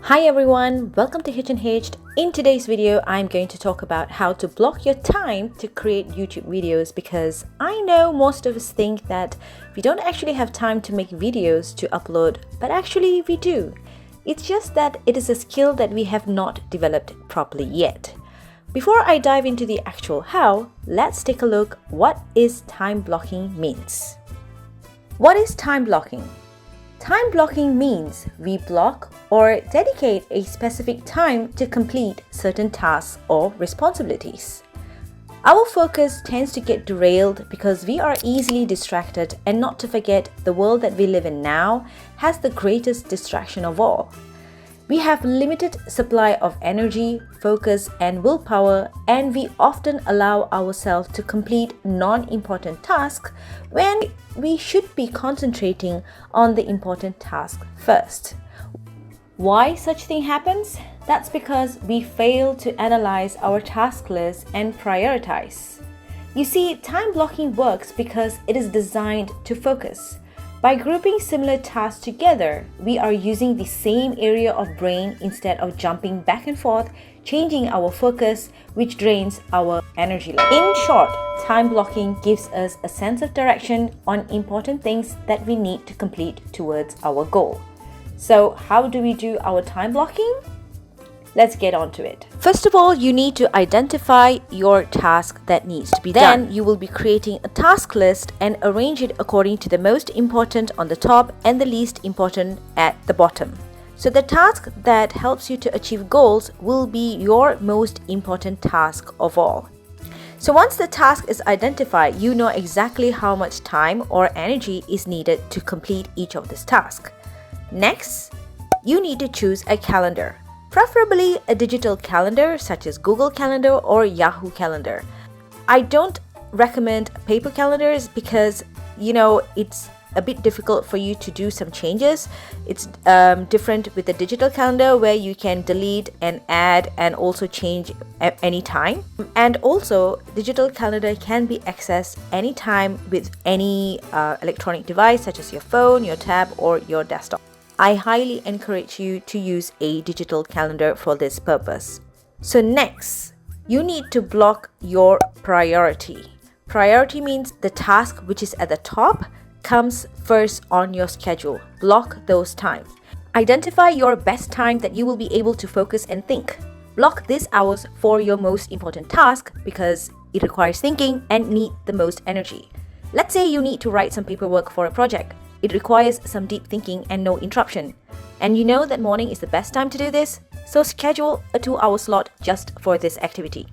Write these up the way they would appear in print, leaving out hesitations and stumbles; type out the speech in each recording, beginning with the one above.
Hi everyone, welcome to Hitch Hitched. In today's video, I'm going to talk about how to block your time to create YouTube videos because I know most of us think that we don't actually have time to make videos to upload, but actually we do. It's just that it is a skill that we have not developed properly yet. Before I dive into the actual how, let's take a look what is time blocking means. What is time blocking? Time blocking means we block or dedicate a specific time to complete certain tasks or responsibilities. Our focus tends to get derailed because we are easily distracted, and not to forget, the world that we live in now has the greatest distraction of all. We have limited supply of energy, focus, and willpower, and we often allow ourselves to complete non-important tasks when we should be concentrating on the important task first. Why such thing happens? That's because we fail to analyze our task list and prioritize. You see, time blocking works because it is designed to focus. By grouping similar tasks together, we are using the same area of brain instead of jumping back and forth, changing our focus, which drains our energy level. In short, time blocking gives us a sense of direction on important things that we need to complete towards our goal. So, how do we do our time blocking? Let's get on to it. First of all, you need to identify your task that needs to be done. Then you will be creating a task list and arrange it according to the most important on the top and the least important at the bottom. So the task that helps you to achieve goals will be your most important task of all. So once the task is identified, you know exactly how much time or energy is needed to complete each of this task. Next, you need to choose a calendar. Preferably a digital calendar such as Google Calendar or Yahoo Calendar. I don't recommend paper calendars because, it's a bit difficult for you to do some changes. It's different with the digital calendar where you can delete and add and also change at any time. And also, digital calendar can be accessed anytime with any electronic device such as your phone, your tab, or your desktop. I highly encourage you to use a digital calendar for this purpose. So next, you need to block your priority. Priority means the task which is at the top comes first on your schedule. Block those times. Identify your best time that you will be able to focus and think. Block these hours for your most important task because it requires thinking and need the most energy. Let's say you need to write some paperwork for a project. It requires some deep thinking and no interruption. And you know that morning is the best time to do this, so schedule a 2-hour slot just for this activity.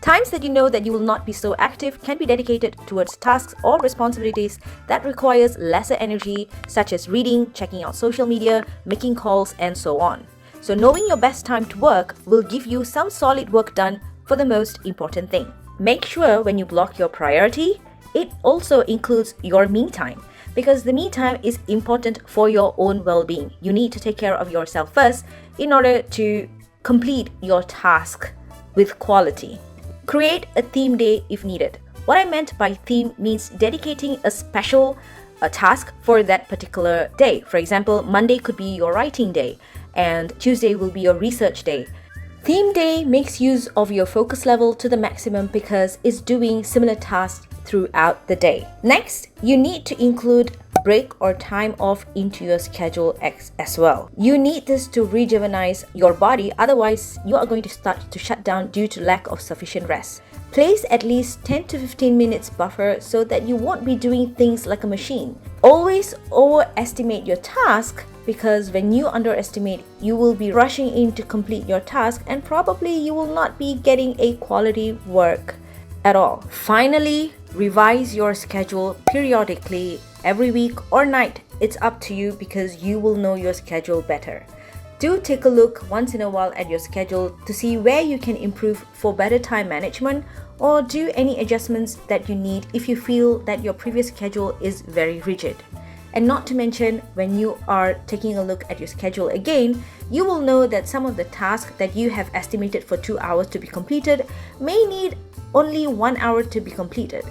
Times that you know that you will not be so active can be dedicated towards tasks or responsibilities that requires lesser energy, such as reading, checking out social media, making calls, and so on. So knowing your best time to work will give you some solid work done for the most important thing. Make sure when you block your priority, it also includes your me time. Because the me time is important for your own well-being. You need to take care of yourself first in order to complete your task with quality. Create a theme day if needed. What I meant by theme means dedicating a special task for that particular day. For example, Monday could be your writing day and Tuesday will be your research day. Theme day makes use of your focus level to the maximum because it's doing similar tasks throughout the day. Next, you need to include break or time off into your schedule as well. You need this to rejuvenate your body, otherwise you are going to start to shut down due to lack of sufficient rest. Place at least 10 to 15 minutes buffer so that you won't be doing things like a machine. Always overestimate your task because when you underestimate, you will be rushing in to complete your task and probably you will not be getting a quality work at all. Finally, revise your schedule periodically, every week or night. It's up to you because you will know your schedule better. Do take a look once in a while at your schedule to see where you can improve for better time management or do any adjustments that you need if you feel that your previous schedule is very rigid. And not to mention, when you are taking a look at your schedule again, you will know that some of the tasks that you have estimated for 2 hours to be completed may need only 1 hour to be completed.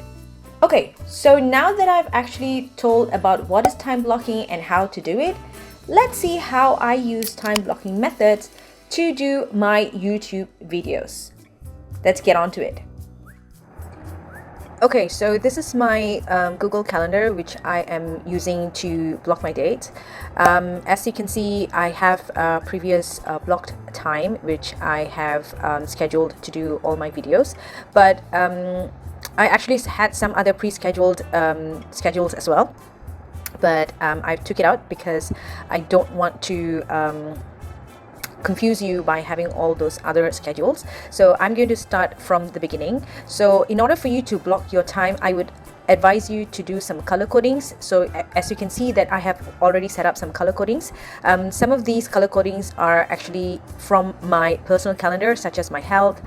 Okay, so now that I've actually told about what is time blocking and how to do it, let's see how I use time blocking methods to do my YouTube videos. Let's get on to it. Okay, so this is my Google Calendar, which I am using to block my dates. As you can see, I have a previous blocked time, which I have scheduled to do all my videos. But I actually had some other pre-scheduled schedules as well. But I took it out because I don't want to confuse you by having all those other schedules. So I'm going to start from the beginning. So in order for you to block your time, I would advise you to do some color codings. So as you can see that I have already set up some color codings. Some of these color codings are actually from my personal calendar, such as my health,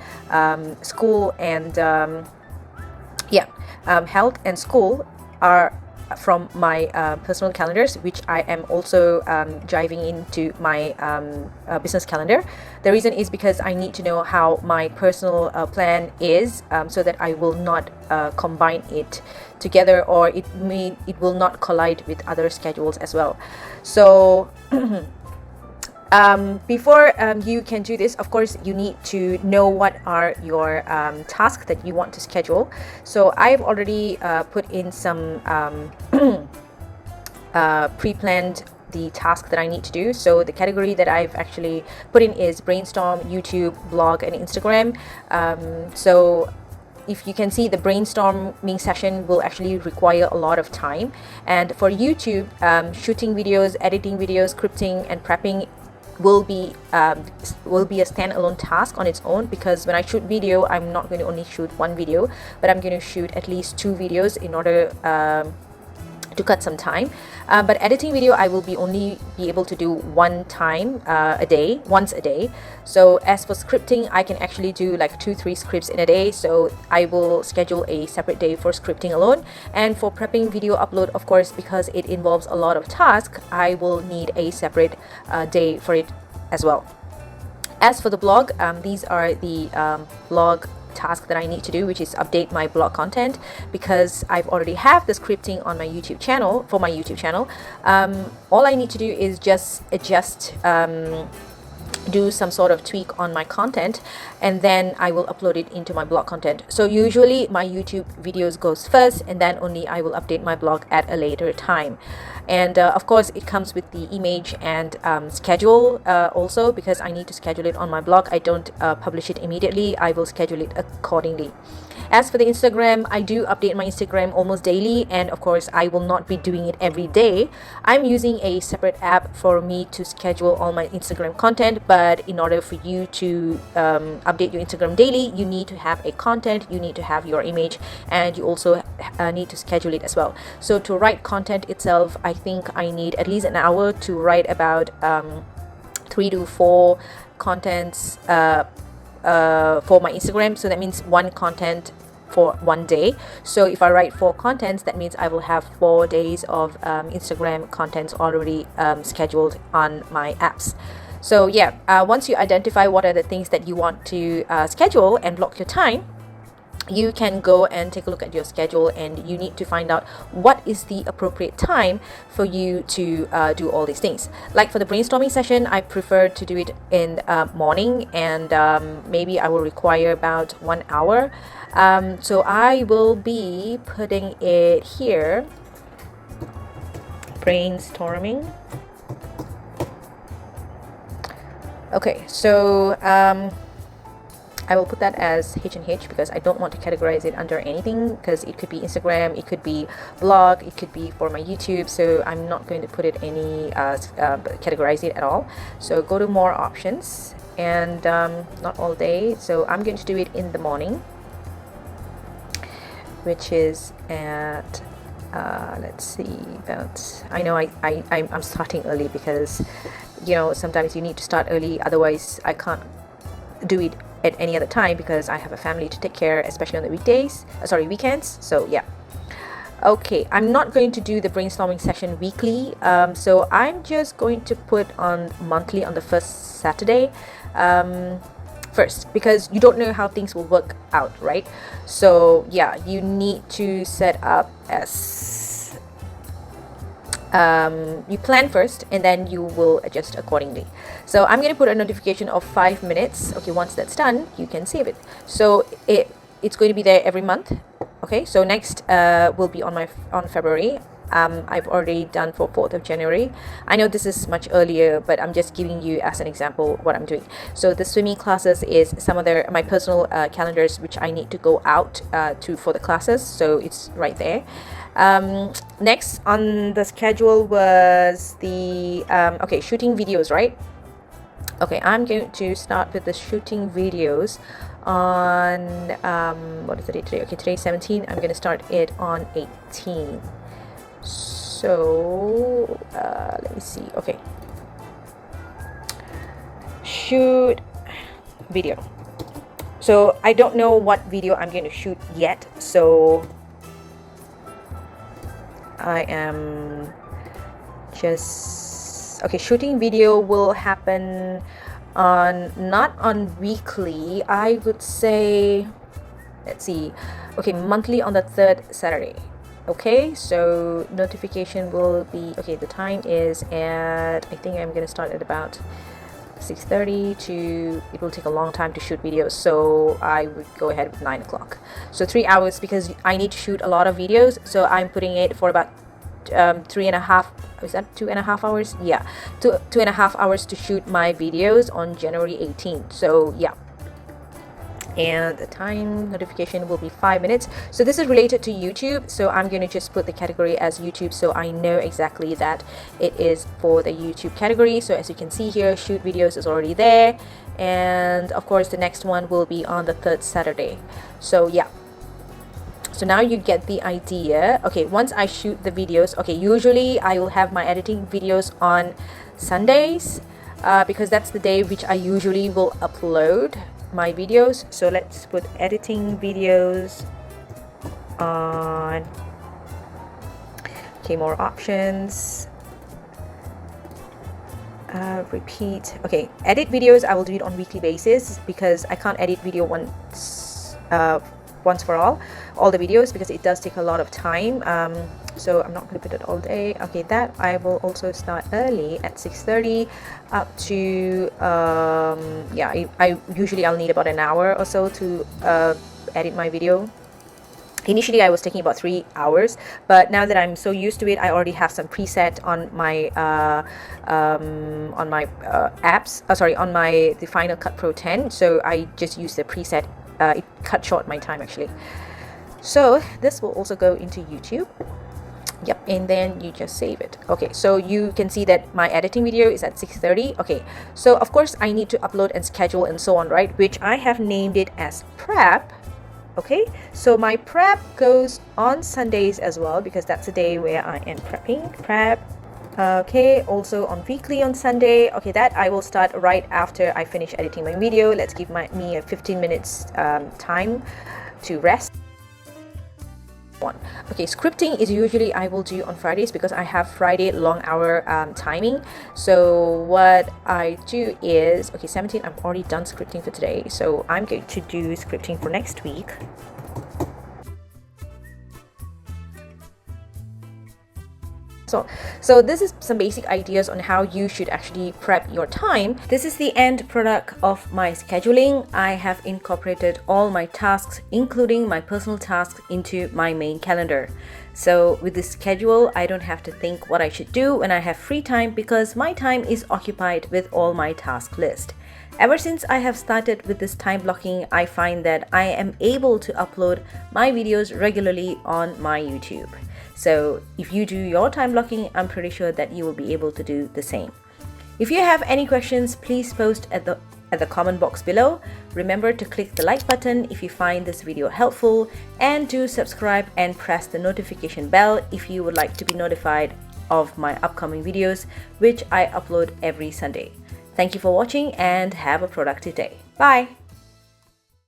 school, and health and school are from my personal calendars, which I am also driving into my business calendar. The reason is because I need to know how my personal plan is, so that I will not combine it together, or it will not collide with other schedules as well. So before you can do this, of course, you need to know what are your tasks that you want to schedule. So I've already put in some pre-planned the task that I need to do. So the category that I've actually put in is brainstorm, YouTube, blog, and Instagram. So if you can see, the brainstorming session will actually require a lot of time. And for YouTube, shooting videos, editing videos, scripting, and prepping will be a standalone task on its own, because when I shoot video, I'm not going to only shoot one video, but I'm going to shoot at least 2 videos in order to cut some time. But editing video, I will only be able to do once a day. So as for scripting, I can actually do like 2-3 scripts in a day. So I will schedule a separate day for scripting alone. And for prepping video upload, of course, because it involves a lot of tasks, I will need a separate day for it as well. As for the blog, these are the blog task that I need to do, which is update my blog content, because I've already have the scripting on my YouTube channel. For my YouTube channel, all I need to do is just adjust, do some sort of tweak on my content, and then I will upload it into my blog content. So usually my YouTube videos goes first, and then only I will update my blog at a later time. And of course, it comes with the image and schedule also, because I need to schedule it on my blog. I don't publish it immediately. I will schedule it accordingly. As for the Instagram, I do update my Instagram almost daily, and of course I will not be doing it every day. I'm using a separate app for me to schedule all my Instagram content, but in order for you to update your Instagram daily, you need to have a content, you need to have your image, and you also need to schedule it as well. So to write content itself, I think I need at least an hour to write about 3 to 4 contents for my Instagram. So that means 1 content for 1 day. So if I write 4 contents, that means I will have 4 days of Instagram contents already scheduled on my apps. So yeah, once you identify what are the things that you want to schedule and block your time, you can go and take a look at your schedule, and you need to find out what is the appropriate time for you to do all these things. Like for the brainstorming session, I prefer to do it in morning, and maybe I will require about 1 hour. So I will be putting it here, brainstorming. Okay, so I will put that as Hitch and Hitch, because I don't want to categorize it under anything, because it could be Instagram, it could be blog, it could be for my YouTube. So I'm not going to put it any categorize it at all. So go to more options, and not all day. So I'm going to do it in the morning, which is at let's see, about, I know I'm starting early, because you know, sometimes you need to start early, otherwise I can't do it at any other time, because I have a family to take care, especially on the weekends. So yeah. Okay, I'm not going to do the brainstorming session weekly, so I'm just going to put on monthly on the first Saturday first, because you don't know how things will work out, right? So yeah, you need to set up as you plan first and then you will adjust accordingly. So I'm going to put a notification of 5 minutes. Okay, once that's done, you can save it. So it's going to be there every month. Okay, so next will be on February. I've already done for 4th of January. I know this is much earlier, but I'm just giving you as an example what I'm doing. So the swimming classes is some of my personal calendars which I need to go out for the classes. So it's right there. Next on the schedule was the okay, shooting videos, right? Okay, I'm going to start with the shooting videos on what is the date today? Okay, today's 17. I'm going to start it on 18. So let me see. Okay, shoot video. So I don't know what video I'm going to shoot yet, so I am just okay. Shooting video will happen on not on weekly, I would say, let's see, okay, monthly on the 3rd Saturday. Okay, so notification will be okay. The time is at, I think I'm gonna start at about 6:30 to, it will take a long time to shoot videos, so I would go ahead with 9 o'clock. So 3 hours, because I need to shoot a lot of videos, so I'm putting it for about 3.5, is that 2.5 hours? Yeah, 2.5 hours to shoot my videos on January 18th. So yeah, and the time notification will be 5 minutes. So this is related to YouTube, so I'm going to just put the category as YouTube, so I know exactly that it is for the YouTube category. So as you can see here, shoot videos is already there, and of course the next one will be on the 3rd Saturday. So yeah, so now you get the idea. Okay, once I shoot the videos, okay, usually I will have my editing videos on Sundays because that's the day which I usually will upload my videos. So let's put editing videos on, okay, more options, repeat. Okay, edit videos I will do it on weekly basis because I can't edit video once for all the videos, because it does take a lot of time. So I'm not going to put it all day. Okay, that I will also start early at 6:30 up to yeah, I usually I'll need about an hour or so to edit my video. Initially I was taking about 3 hours, but now that I'm so used to it, I already have some preset on my apps, sorry, on the Final Cut Pro 10. So I just use the preset. It cut short my time actually. So this will also go into YouTube. Yep, and then you just save it. Okay, so you can see that my editing video is at 6:30. Okay, so of course I need to upload and schedule and so on, right? Which I have named it as prep. Okay, so my prep goes on Sundays as well, because that's the day where I am prepping. Prep. Okay, also on weekly on Sunday. Okay, that I will start right after I finish editing my video. Let's give me a 15 minutes time to rest. Okay, scripting is usually I will do on Fridays because I have Friday long hour timing. So what I do is, okay, 17, I've already done scripting for today, so I'm going to do scripting for next week. So this is some basic ideas on how you should actually prep your time. This is the end product of my scheduling. I have incorporated all my tasks, including my personal tasks, into my main calendar. So with this schedule, I don't have to think what I should do when I have free time, because my time is occupied with all my task list. Ever since I have started with this time blocking, I find that I am able to upload my videos regularly on my YouTube. So if you do your time blocking, I'm pretty sure that you will be able to do the same. If you have any questions, please post at the comment box below. Remember to click the like button if you find this video helpful, and do subscribe and press the notification bell if you would like to be notified of my upcoming videos, which I upload every Sunday. Thank you for watching and have a productive day. Bye!